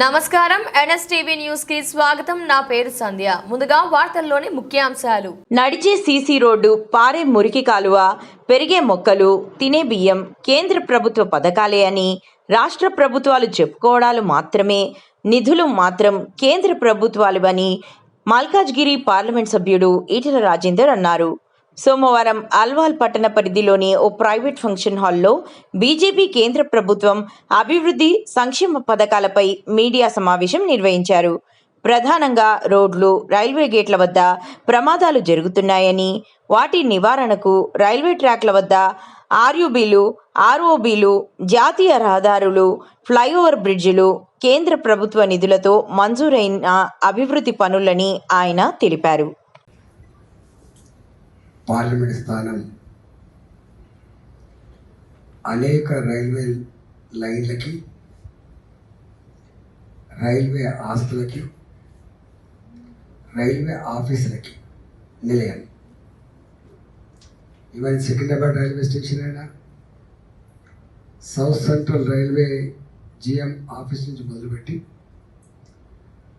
నమస్కారం NSTV news కి స్వాగతం. నా పేరు సంధ్య. ముందుగా వార్తల్లోని ముఖ్యాంశాలు. నడిచే సీసీ రోడ్డు, పారే మురికి కాలువ, పెరిగే మొక్కలు, తినే బియ్యం కేంద్ర ప్రభుత్వ పథకాలే అని, రాష్ట్ర ప్రభుత్వాలు చెప్పుకోవడాలు మాత్రమే, నిధులు మాత్రం కేంద్ర ప్రభుత్వాలు అని మల్కాజ్గిరి పార్లమెంట్ సభ్యుడు ఈటెల రాజేందర్ అన్నారు. సోమవారం అల్వాల్ పట్టణ పరిధిలోని ఓ ప్రైవేట్ ఫంక్షన్ హాల్లో బీజేపీ కేంద్ర ప్రభుత్వం అభివృద్ధి సంక్షేమ పథకాలపై మీడియా సమావేశం నిర్వహించారు. ప్రధానంగా రోడ్లు, రైల్వే గేట్ల వద్ద ప్రమాదాలు జరుగుతున్నాయని, వాటి నివారణకు రైల్వే ట్రాక్ల వద్ద ఆర్యూబీలు, ఆర్ఓబీలు, జాతీయ రహదారులు, ఫ్లైఓవర్ బ్రిడ్జిలు కేంద్ర ప్రభుత్వ నిధులతో మంజూరైన అభివృద్ధి పనులని ఆయన తెలిపారు. పార్లమెంట్ స్థానం అనేక రైల్వే లైన్లకి, రైల్వే ఆస్తులకి, రైల్వే ఆఫీసులకి నిలయం. ఈవెన్ సికింద్రాబాద్ రైల్వే స్టేషన్ అయినా, south central railway GM office నుంచి మొదలుపెట్టి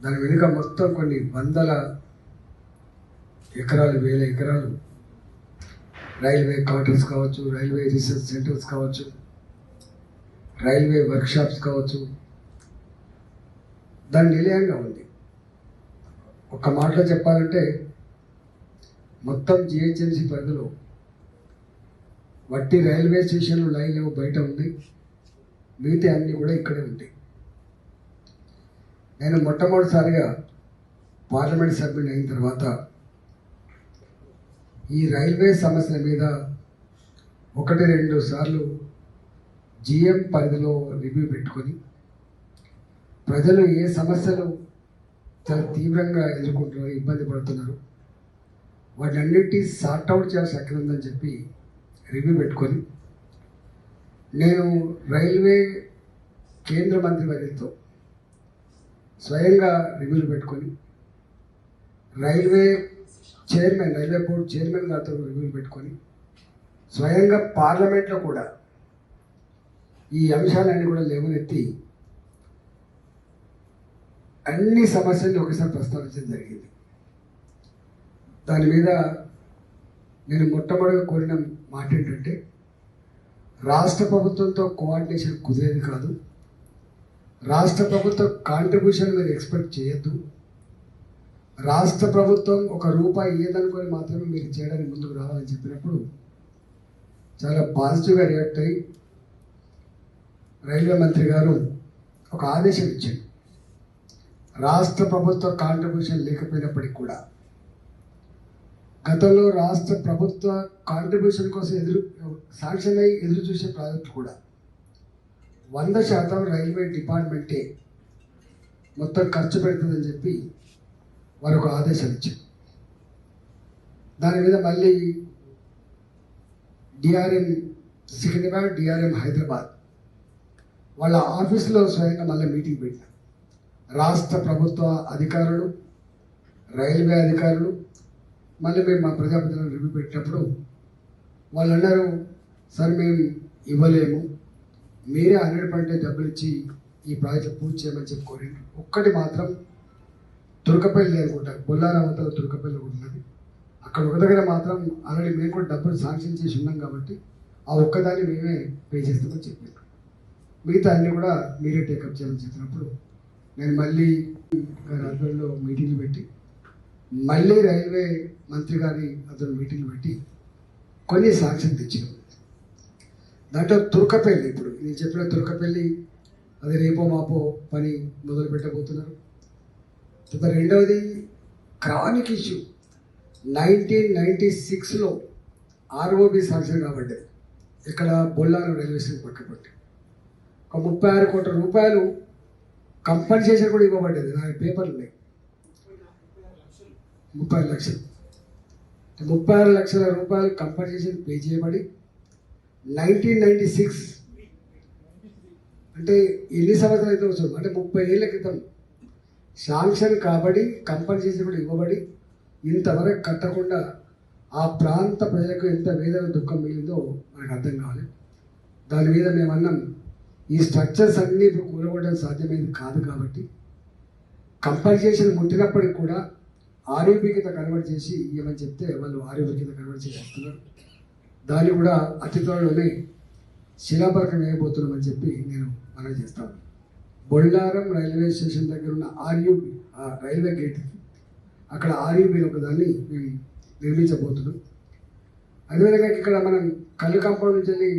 దాని వెనుక మొత్తం కొన్ని వందల ఎకరాలు, వేల ఎకరాలు రైల్వే క్వార్టర్స్ కావచ్చు, రైల్వే రీసెర్చ్ సెంటర్స్ కావచ్చు, రైల్వే వర్క్షాప్స్ కావచ్చు, దాని నిలయంగా ఉంది. ఒక మాటలో చెప్పాలంటే మొత్తం జిహెచ్ఎంసీ పరిధిలో వట్టి రైల్వే స్టేషన్లు లైన్ ఏమో బయట ఉంది, మిగతా అన్నీ కూడా ఇక్కడే ఉంది. నేను మొట్టమొదటిసారిగా పార్లమెంట్ సభ్యుని అయిన తర్వాత ఈ రైల్వే సమస్యల మీద 1-2 సార్లు జిఎం పరిధిలో రివ్యూ పెట్టుకొని ప్రజలు ఏ సమస్యలు చాలా తీవ్రంగా ఎదుర్కొంటున్నారు, ఇబ్బంది పడుతున్నారు, వాటన్నిటి సార్ట్అవుట్ చేయాల్సి అక్కడ ఉందని చెప్పి రివ్యూ పెట్టుకొని నేను రైల్వే కేంద్ర మంత్రి వర్యులతో స్వయంగా రివ్యూలు పెట్టుకొని రైల్వే బోర్డు చైర్మన్ గారితో రివ్యూలు పెట్టుకొని స్వయంగా పార్లమెంట్లో కూడా ఈ అంశాలన్నీ కూడా లేవనెత్తి అన్ని సమస్యల్ని ఒకసారి ప్రస్తావించడం జరిగింది. దాని మీద నేను మొట్టమొదటిగా కోరిన మాట ఏంటంటే, రాష్ట్ర ప్రభుత్వంతో కోఆర్డినేషన్ కుదిరేది కాదు, రాష్ట్ర ప్రభుత్వ కాంట్రిబ్యూషన్ మీరు ఎక్స్పెక్ట్ చేయొద్దు, రాష్ట్ర ప్రభుత్వం ₹1 ఏదనుకొని మాత్రమే మీరు చేయడానికి ముందుకు రావాలని చెప్పినప్పుడు చాలా పాజిటివ్గా రియాక్ట్ అయ్యి రైల్వే మంత్రి గారు ఒక ఆదేశం ఇచ్చారు. రాష్ట్ర ప్రభుత్వ కాంట్రిబ్యూషన్ లేకపోయినప్పటికీ కూడా గతంలో రాష్ట్ర ప్రభుత్వ కాంట్రిబ్యూషన్ కోసం శాంక్షన్ అయ్యి ఎదురు చూసే ప్రాజెక్టు కూడా 100% రైల్వే డిపార్ట్మెంటే మొత్తం ఖర్చు పెడుతుందని చెప్పి వారు ఒక ఆదేశాలు ఇచ్చారు. దాని మీద మళ్ళీ డిఆర్ఎం సికింద్రాబాద్, డిఆర్ఎం హైదరాబాద్ వాళ్ళ ఆఫీసులో స్వయంగా మళ్ళీ మీటింగ్ పెట్టారు. రాష్ట్ర ప్రభుత్వ అధికారులు, రైల్వే అధికారులు మళ్ళీ మేము మా ప్రజాప్రతినిధులను రివ్యూ పెట్టినప్పుడు వాళ్ళు అన్నారు, సార్ మేము ఇవ్వలేము, మీరే 100% డబ్బులు ఇచ్చి ఈ ప్రాజెక్టు పూర్తి చేయమని చెప్పి కోరింది. ఒక్కటి మాత్రం తురకపల్లి అనుకుంటారు, బొల్లారావతల తురకపల్లి ఉన్నది, అక్కడ ఒక దగ్గర మాత్రం ఆల్రెడీ మేము కూడా డబ్బులు శాంక్షన్ చేసి ఉన్నాం కాబట్టి ఆ ఒక్కదాన్ని మేమే పే చేస్తామని చెప్పారు. మిగతా అన్నీ కూడా మీరే టేకప్ చేయాలని చెప్పినప్పుడు నేను మళ్ళీ గారి ఆధ్వర్యంలో మీటింగ్లు పెట్టి మళ్ళీ రైల్వే మంత్రి గారి అతను మీటింగ్లు పెట్టి కొన్ని శాంక్షన్ తెచ్చినాం. దాంట్లో తురకపల్లి, ఇప్పుడు నేను చెప్పిన తురకపల్లి అది రేపో మాపో పని మొదలు పెట్టబోతున్నారు. రెండవది క్రానిక్ ఇష్యూ 1996లో ఆర్ఓబి శాంక్షన్ కాబడ్డది. ఇక్కడ బొల్లారం రైల్వే స్టేషన్ పక్కపట్టి ఒక ₹36 కోట్ల కంపెన్సేషన్ కూడా ఇవ్వబడ్డది. నాకు పేపర్లు ఉన్నాయి. 30 లక్షలు, ₹36 లక్షల కంపెన్సేషన్ పే చేయబడి 1996 అంటే ఎన్ని సంవత్సరాలు అయితే వస్తుంది అంటే 30 ఏళ్ల క్రితం శాంక్షన్ కాబడి కంపెన్సేషన్ కూడా ఇవ్వబడి ఇంతవరకు కట్టకుండా ఆ ప్రాంత ప్రజలకు ఎంత వేదన దుఃఖం మిగిలిందో మనకు అర్థం కావాలి. దాని మీద మేము అన్నాం, ఈ స్ట్రక్చర్స్ అన్నీ ఇప్పుడు కూలగొట్టడం సాధ్యమైంది కాదు కాబట్టి కంపల్సేషన్ ముట్టినప్పటికి కూడా ఆర్యూబీ కింద కన్వర్ట్ చేసి ఇవ్వమని చెప్తే వాళ్ళు ఆర్యూబీ కింద కన్వర్ట్ చేసి ఇస్తున్నారు. దాన్ని కూడా అతి త్వరలోనే శిలాపలకం వేయబోతున్నామని చెప్పి నేను మనం చేస్తాను. బొల్లారం రైల్వే స్టేషన్ దగ్గర ఉన్న ఆర్యూబీ రైల్వే గేట్ అక్కడ ఆర్యూబీని ఒకదాన్ని మేము నిర్మించబోతున్నాం. అదేవిధంగా ఇక్కడ మనం కళ్ళు కాంపౌండ్ నుంచి వెళ్ళి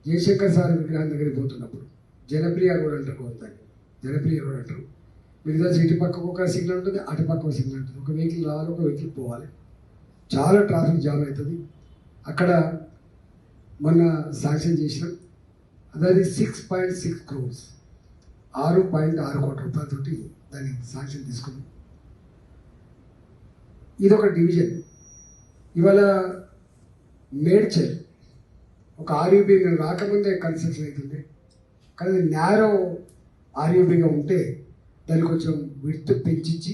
జయశంకర్ సార్ విగ్రహం దగ్గరికి పోతున్నప్పుడు జనప్రియ రోడ్ అంటారు, కొంతని జనప్రియ రోడ్ అంటారు. మీకు తెలిసి ఇటు పక్కకు ఒక సిగ్నల్ ఉంటుంది, అటు పక్క ఒక సిగ్నల్ ఉంటుంది. ఒక వెహికల్ రావాలి, ఒక వెహికల్ పోవాలి, చాలా ట్రాఫిక్ జామ్ అవుతుంది. అక్కడ మొన్న శాంక్షన్ చేసినాం. అదే 6.6 crores 6.6 కోట్ల రూపాయలతోటి దాన్ని శాంక్షన్ తీసుకున్నాం. ఇదొక డివిజన్. ఇవాళ మేడ్చల్ ఒక ఆర్యూబీ మేము రాకముందే కన్స్ట్రక్షన్ అవుతుంది, కానీ అది నేరో ఆర్యూబీగా ఉంటే దాన్ని కొంచెం విడ్త్ పెంచి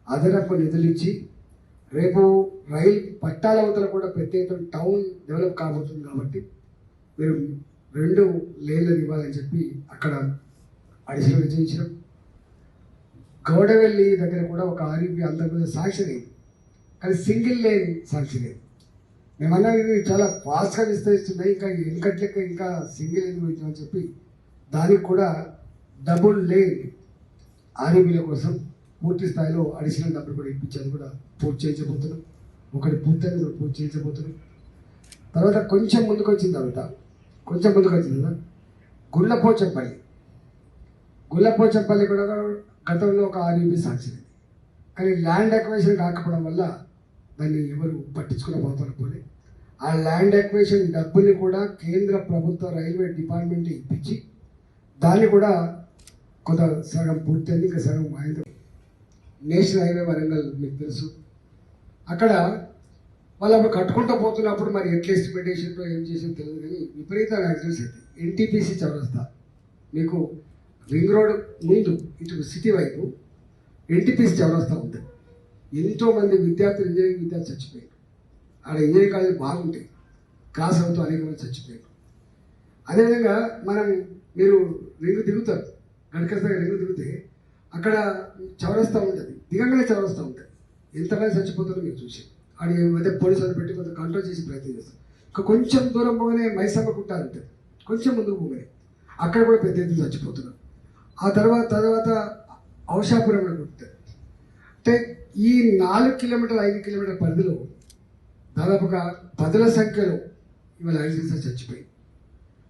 అదనపు నిధులు ఇచ్చి రేపు రైలు పట్టాల అవతల కూడా పెద్ద ఎత్తున టౌన్ డెవలప్ కాబోతుంది కాబట్టి మీరు 2 లేన్లు ఇవ్వాలని చెప్పి అక్కడ అడిషనల్ చేయించడం. గౌడవెల్లి దగ్గర కూడా ఒక ఆర్యూబీ ఆంధ్రప్రదేశ్ శాంక్షన్ అయింది, కానీ సింగిల్ లేన్ శాంక్షన్ అయింది. మేమన్నా ఇవి చాలా ఫాస్ట్గా విస్తరిస్తున్నాయి, ఇంకా వెనుకట్లెక్క ఇంకా సింగిల్ లేన్ పోయిందని చెప్పి దానికి కూడా డబుల్ లేన్ ఆర్యూబీల కోసం పూర్తి స్థాయిలో అడిషనల్ డబ్బులు కూడా ఇప్పించేది కూడా పూర్తి చేయించబోతున్నాం. ఒకటి పూర్తయింది, కూడా పూర్తి చేయించబోతున్నాం. తర్వాత కొంచెం ముందుకు వచ్చింది కదా గుళ్ళపోచంపల్లి కూడా గతంలో ఒక ఆర్యూబీ శాంక్షన్ అయింది, కానీ ల్యాండ్ అక్వేషన్ కాకపోవడం వల్ల దాన్ని ఎవరు పట్టించుకునే. ఆ ల్యాండ్ అక్వేషన్ డబ్బుని కూడా కేంద్ర ప్రభుత్వ రైల్వే డిపార్ట్మెంట్ ఇప్పించి దాన్ని కూడా కొంత సగం పూర్తయింది, ఇంకా సగం అయింది. నేషనల్ హైవే వరంగల్ మీకు తెలుసు, అక్కడ వాళ్ళు అప్పుడు కట్టుకుంటూ పోతున్నప్పుడు మరి ఎట్లా ఎస్టిమేటేషన్లో ఏం చేసిందో తెలియదు, కానీ విపరీత యాక్సిడెంట్స్ అయితే ఎన్టీపీసీ చౌరస్తా మీకు రింగ్ రోడ్ ముందు ఇటు సిటీ వైపు ఎన్టీపీసీ చౌరస్తా ఉంటుంది. ఎంతోమంది ఇంజనీరింగ్ విద్యార్థులు చచ్చిపోయారు. ఆడ ఇంజనీరింగ్ కాలేజీ బాగుంటాయి, క్రాస్ అవుతూ అనేక మంది చచ్చిపోయారు. అదేవిధంగా మీరు రింగు దిగుతారు, గడికస్తా రింగు దిగితే అక్కడ చౌరస్తా ఉంటుంది, దిగంగానే చౌరస్తా ఉంటుంది. ఎంతమంది చచ్చిపోతారో మీరు చూసి అది మధ్య పోలీసులు పెట్టి కొంత కంట్రోల్ చేసి ప్రయత్నం చేస్తారు. ఇంకా కొంచెం దూరం పోగానే మైసమ్మ కుట్ట ఉంటుంది, కొంచెం ముందుకు పోగానే అక్కడ కూడా పెద్ద ఎత్తున చచ్చిపోతున్నారు. ఆ తర్వాత ఔషాపురం ఉంటుంది. అంటే ఈ 4 కిలోమీటర్లు 5 కిలోమీటర్ల పరిధిలో దాదాపుగా 10ల సంఖ్యలో ఇవాళ యాక్సిడెంట్స్ చచ్చిపోయి,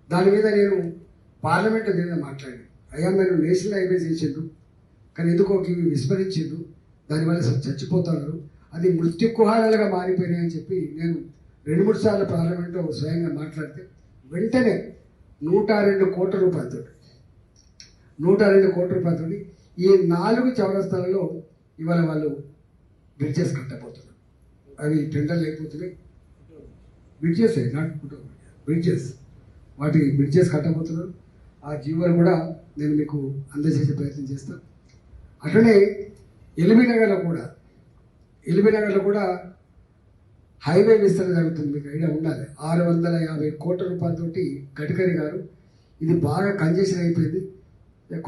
దాని మీద నేను పార్లమెంట్లో మీద మాట్లాడాను. అయ్యా మీరు నేషనల్ హైవేస్ చేసిండ్రు, కానీ ఎందుకో ఇవి విస్మరించిండ్రు, దానివల్ల అసలు చచ్చిపోతున్నారు, అది మృత్యుకుహారాలుగా మారిపోయినాయి అని చెప్పి నేను 2-3 సార్లు పార్లమెంట్లో స్వయంగా మాట్లాడితే వెంటనే 102 కోట్ల రూపాయలతో ఈ 4 చౌరస్తాలలో ఇవాళ వాళ్ళు బ్రిడ్జెస్ కట్టబోతున్నారు. అవి టెండర్ లేకపోతున్నాయి, బ్రిడ్జెస్ కట్టబోతున్నారు. ఆ జీవోలు కూడా నేను మీకు అందజేసే ప్రయత్నం చేస్తాను. అట్లనే ఎల్బీ నగర్లో కూడా హైవే విస్తరణ జరుగుతుంది. మీకు ఐడియా ఉండాలి. 650 కోట్ల రూపాయలతోటి గడ్కరీ గారు ఇది బాగా కంజెషన్ అయిపోయింది,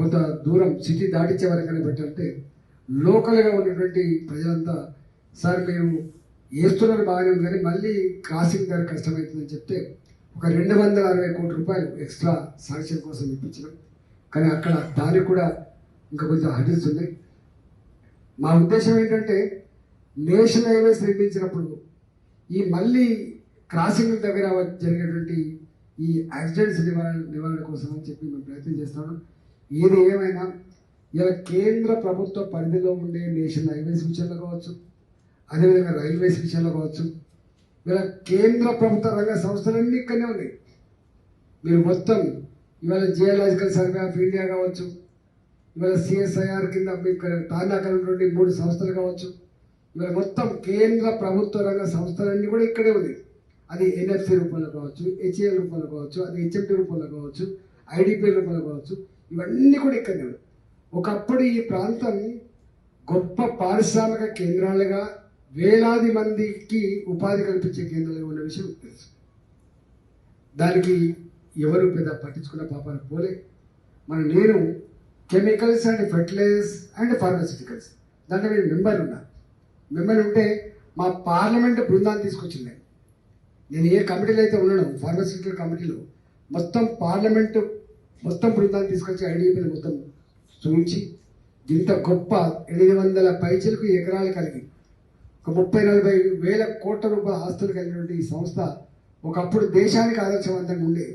కొంత దూరం సిటీ దాటించే వరకనే పెట్టాలంటే లోకల్గా ఉన్నటువంటి ప్రజలంతా సార్ మీరు వేస్తున్నారు బాగానే ఉంది, కానీ మళ్ళీ క్రాసింగ్ దగ్గర కష్టమవుతుందని చెప్తే ఒక 260 కోట్ల రూపాయలు ఎక్స్ట్రా శాంక్షన్ కోసం ఇప్పించినాం. కానీ అక్కడ దానికి కూడా ఇంకా కొంచెం హడిస్తుంది. మా ఉద్దేశం ఏంటంటే నేషనల్ హైవేస్ నిర్మించినప్పుడు ఈ మళ్ళీ క్రాసింగ్ దగ్గర జరిగేటువంటి ఈ యాక్సిడెంట్స్ నివారణ కోసం అని చెప్పి మేము ప్రయత్నం చేస్తాను. ఏది ఏమైనా ఇలా కేంద్ర ప్రభుత్వ పరిధిలో ఉండే నేషనల్ హైవేస్ విషయంలో కావచ్చు, అదేవిధంగా రైల్వేస్ విషయంలో కావచ్చు, ఇలా కేంద్ర ప్రభుత్వ రంగ సంస్థలన్నీ ఇక్కడనే ఉన్నాయి. మీరు మొత్తం ఇవాళ జియోలాజికల్ సర్వే ఆఫ్ ఇండియా కావచ్చు, ఇవాళ సిఎస్ఐఆర్ కింద మీకు తార్నాకల్ ఉన్నటువంటి 3 సంస్థలు కావచ్చు, ఇవాళ మొత్తం కేంద్ర ప్రభుత్వ రంగ సంస్థలన్నీ కూడా ఇక్కడే ఉన్నాయి. అది ఎన్ఎఫ్సి రూపంలో కావచ్చు, హెచ్ఏఎల్ రూపంలో కావచ్చు, అది హెచ్ఎంటీ రూపంలో కావచ్చు, ఐడిపి రూపంలో కావచ్చు, ఇవన్నీ కూడా ఇక్కడనే ఉన్నాయి. ఒకప్పుడు ఈ ప్రాంతం గొప్ప పారిశ్రామిక కేంద్రాలుగా వేలాది మందికి ఉపాధి కల్పించే కేంద్రాలుగా ఉన్న విషయం తెలుసు. దానికి ఎవరు పెద్ద పట్టించుకున్న పాపాలు పోలే. నేను chemicals and fertilizers and pharmaceuticals దాంట్లో నేను మెంబర్ ఉంటే మా పార్లమెంట్ బృందాన్ని తీసుకొచ్చింది. నేను ఏ కమిటీలో అయితే ఉన్నానో ఫార్మాస్యూటికల్ కమిటీలో మొత్తం పార్లమెంటు మొత్తం బృందాన్ని తీసుకొచ్చి ఐడిపిని మొత్తం చూపించి ఇంత గొప్ప 800 పైచలకు ఎకరాలు కలిగి ఒక 30-40 వేల కోట్ల రూపాయల ఆస్తులు కలిగినటువంటి ఈ సంస్థ ఒకప్పుడు దేశానికి ఆదర్శవంతంగా ఉండే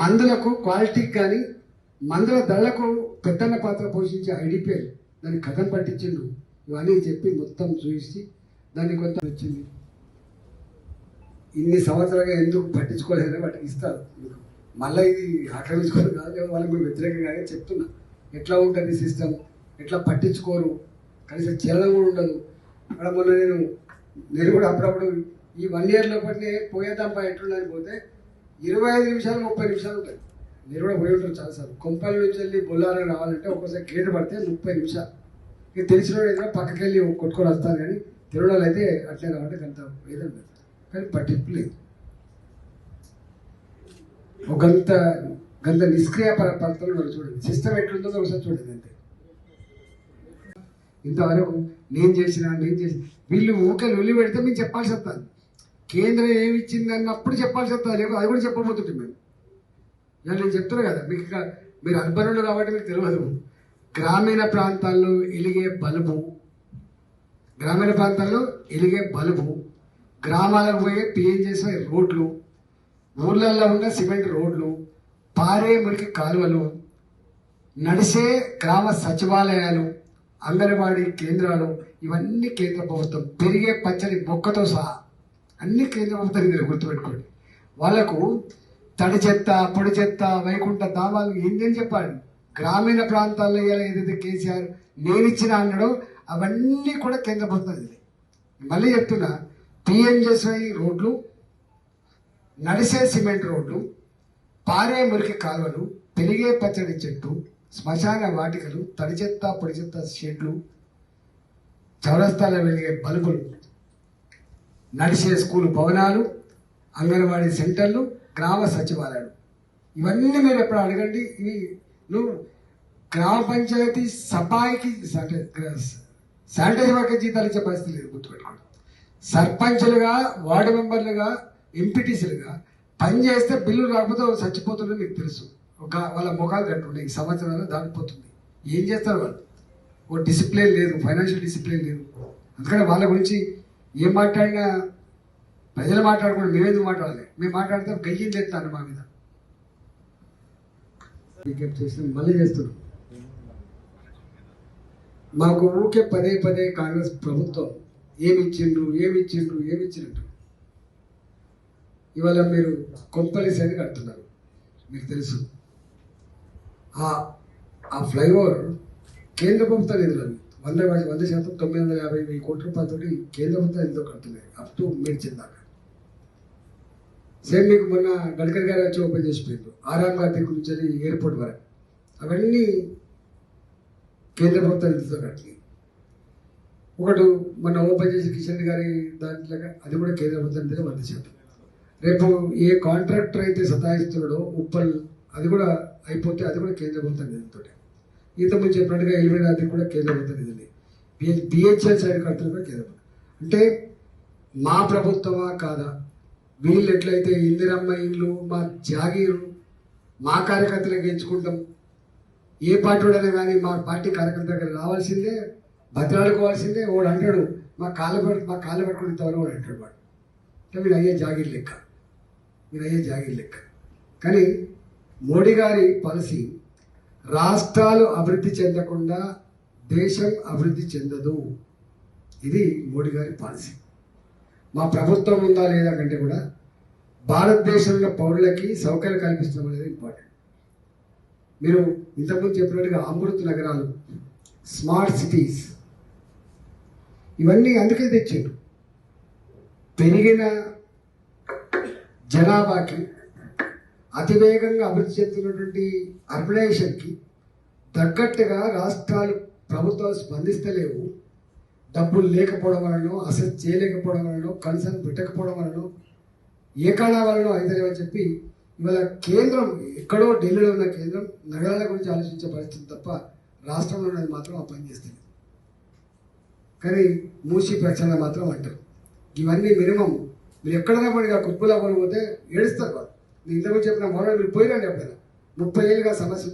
మందులకు క్వాలిటీకి కానీ మందుల ధరలకు పెద్దన్న పాత్ర పోషించే ఐడిపిఎల్ దాన్ని కథం పట్టించిండు. ఇవన్నీ చెప్పి మొత్తం చూసి దాన్ని కొంత వచ్చింది. ఇన్ని సంవత్సరాలుగా ఎందుకు పట్టించుకోలేదని వాటికి ఇస్తారు. మళ్ళీ ఇది ఆక్రమించుకోవడం కాదు, వాళ్ళకి మేము వ్యతిరేకంగానే చెప్తున్నా. ఎట్లా ఉంటుంది సిస్టమ్, ఎట్లా పట్టించుకోరు, కనీసం చలనం కూడా ఉండదు. అక్కడ మొన్న నేను కూడా అప్పుడప్పుడు ఈ 1 year లోపలనే పోయేద్దాంపా ఎట్లుందని పోతే 25 నిమిషాలు 30 నిమిషాలు ఉంటుంది. మీరు కూడా పోయి ఉంటారు చాలాసార్లు. కొంపల్లి నుంచి వెళ్ళి బొల్లారం రావాలంటే ఒక్కోసారి గేట్ పడితే 30 నిమిషాలు. ఇక తెలిసిన వాళ్ళు అయితే పక్కకి వెళ్ళి కొట్టుకొని వస్తారు, కానీ తిరుమలలో అయితే అట్లే రావాలంటే గంట ఏదండి. కానీ పట్టింపు లేదు. ఒక గంట నిష్క్రియ పడతలు వాళ్ళు చూడండి. సిస్టమ్ ఎట్లుందో ఒకసారి చూడండి. అంతే. ఇంతవరకు నేను చేసిన వీళ్ళు ఊకలు వెళ్ళి పెడితే మేము చెప్పాల్సి వస్తుంది. కేంద్రం ఏమి ఇచ్చింది అన్నప్పుడు చెప్పాల్సి వస్తుంది, లేకపోతే అది కూడా చెప్పబోతుంటాం మేము. ఇలా నేను చెప్తున్నా కదా, మీకు మీరు అర్బనులు కాబట్టి మీకు తెలియదు. గ్రామీణ ప్రాంతాల్లో ఎలిగే బల్బు, గ్రామాలకు పోయే పిఎంజేస్ రోడ్లు, ఊర్లలో ఉన్న సిమెంట్ రోడ్లు, పారే మురికి కాలువలు, నడిసే గ్రామ సచివాలయాలు, అంగన్వాడీ కేంద్రాలు, ఇవన్నీ కేంద్ర ప్రభుత్వం. పెరిగే పచ్చడి మొక్కతో సహా అన్ని కేంద్ర ప్రభుత్వం మీరు గుర్తుపెట్టుకోండి. వాళ్లకు తడి చెత్త, పొడి చెత్త, వైకుంఠ ధామాలు ఏంటని చెప్పాలి. గ్రామీణ ప్రాంతాల్లో ఏదైతే కేసీఆర్ నేనిచ్చిన అన్నాడో అవన్నీ కూడా కేంద్ర ప్రభుత్వం. మళ్ళీ చెప్తున్నా, పిఎంజేస్వై రోడ్లు, నడిసే సిమెంట్ రోడ్లు, పారే మురికి కాలువలు, పెరిగే పచ్చడి చెట్టు, శ్మశాన వాటికలు, తడి చెత్త, పొడి చెత్త షెడ్లు, చౌరస్తాలో వెలిగే బల్బులు, నడిచే స్కూలు భవనాలు, అంగన్వాడీ సెంటర్లు, గ్రామ సచివాలయాలు, ఇవన్నీ మీరు ఎప్పుడు అడగండి. ఇవి నువ్వు గ్రామ పంచాయతీ సఫాయికి శానిటైజర్ వర్క్ జీతాలు ఇచ్చే పరిస్థితి లేదు, గుర్తుపెట్టుకోండి. సర్పంచులుగా, వార్డు మెంబర్లుగా, ఎంపీటీసీలుగా పనిచేస్తే బిల్లు రాకపోతే చచ్చిపోతుందని మీకు తెలుసు. వాళ్ళ ముఖాలు కట్టున్నాయి. ఈ సంవత్సరాలు దాటిపోతుంది. ఏం చేస్తారు వాళ్ళు? ఓ డిసిప్లిన్ లేదు, ఫైనాన్షియల్ డిసిప్లిన్ లేదు. అందుకని వాళ్ళ గురించి ఏం మాట్లాడినా ప్రజలు మాట్లాడకుండా మేమేందుకు మాట్లాడాలి? మేము మాట్లాడితే గయ్యం చేస్తాను మా మీద. మళ్ళీ చేస్తున్నాం. మాకు ఊకే పదే కాంగ్రెస్ ప్రభుత్వం ఏమిచ్చినట్టు ఇవాళ మీరు కొంపలిసి అని కడుతున్నారు. మీకు తెలుసు ఆ ఫ్లైఓవర్ కేంద్ర ప్రభుత్వ నిధులు 100% 950 కోట్ల రూపాయలతో కేంద్ర ప్రభుత్వం ఎంతో కడుతున్నాయి అప్ టు మేడ్చల్ దాకా. సేమ్ మీకు మొన్న గడ్కరీ గారు వచ్చి ఓపెన్ చేసిపోయింది ఆరాంఘాతి నుంచి ఎయిర్పోర్ట్ వరకు. అవన్నీ కేంద్ర ప్రభుత్వం నిధులతో కట్టినాయి. ఒకటి మొన్న ఓపెన్ చేసి కిషన్ గారి దాంట్లో అది కూడా కేంద్ర ప్రభుత్వం నిధులు 100%. రేపు ఏ కాంట్రాక్టర్ అయితే సతాయిస్తున్నాడో ఉప్పల్, అది కూడా అయిపోతే అది కూడా కేంద్ర ప్రభుత్వం నిధులతో. ఇంతకుముందు చెప్పినట్టుగా ఎలివేనాథ్ కూడా కేంద్ర ప్రభుత్వం నిధులే. బిహెచ్ఎల్ సైడ్ కడుతున్న కూడా కేంద్ర ప్రభుత్వం. అంటే మా ప్రభుత్వమా కాదా? వీళ్ళు ఎట్లయితే ఇందిరమ్మ ఇల్లు, మా జాగీరు, మా కార్యకర్తలకు ఎంచుకుంటాం. ఏ పార్టీ వాడైనా కానీ మా పార్టీ కార్యకర్త దగ్గర రావాల్సిందే, భద్రాడుకోవాల్సిందే. వాడు అంటాడు మా కాళ్ళ పట్టుకుని ఇంతవరకు వాడు అంటాడు. వాడు అంటే మీరు అయ్యే జాగీర్ లెక్క. కానీ మోడీ గారి పాలసీ రాష్ట్రాలు అభివృద్ధి చెందకుండా దేశం అభివృద్ధి చెందదు. ఇది మోడీ గారి పాలసీ. మా ప్రభుత్వం ఉందా లేదా కంటే కూడా భారతదేశంలో పౌరులకి సౌకర్యాలు కల్పిస్తాం అనేది ఇంపార్టెంట్. మీరు ఇంతకుముందు చెప్పినట్టుగా అమృత నగరాలు, స్మార్ట్ సిటీస్, ఇవన్నీ అందుకే తెచ్చారు. పెరిగిన జనాభాకి, అతివేగంగా అభివృద్ధి చెందుతున్నటువంటి అర్బనైజేషన్కి తగ్గట్టుగా రాష్ట్రాలు ప్రభుత్వాలు స్పందిస్తలేవు. డబ్బులు లేకపోవడం వలనో, అసెస్ చేయలేకపోవడం వలనో, కన్సర్న్ పెట్టకపోవడం వలనో, ఏ కారణాల వలనో అయితలేవని చెప్పి ఇవాళ కేంద్రం ఎక్కడో ఢిల్లీలో ఉన్న కేంద్రం నగరాల గురించి ఆలోచించే పరిస్థితి తప్ప రాష్ట్రంలో ఉన్నది మాత్రం ఆ పని చేస్తుంది. కానీ మూసి ప్రక్షాళన మాత్రం అంటారు. ఇవన్నీ మినిమం మీరు ఎక్కడైనా పడిగా కుత్బులా పోతే ఏడుస్తారు వాళ్ళు. నేను ఇంతకు చెప్పిన మోడల్ మీరు పోయిరండి ఎప్పుడైనా 30 ఏళ్ళుగా సమస్య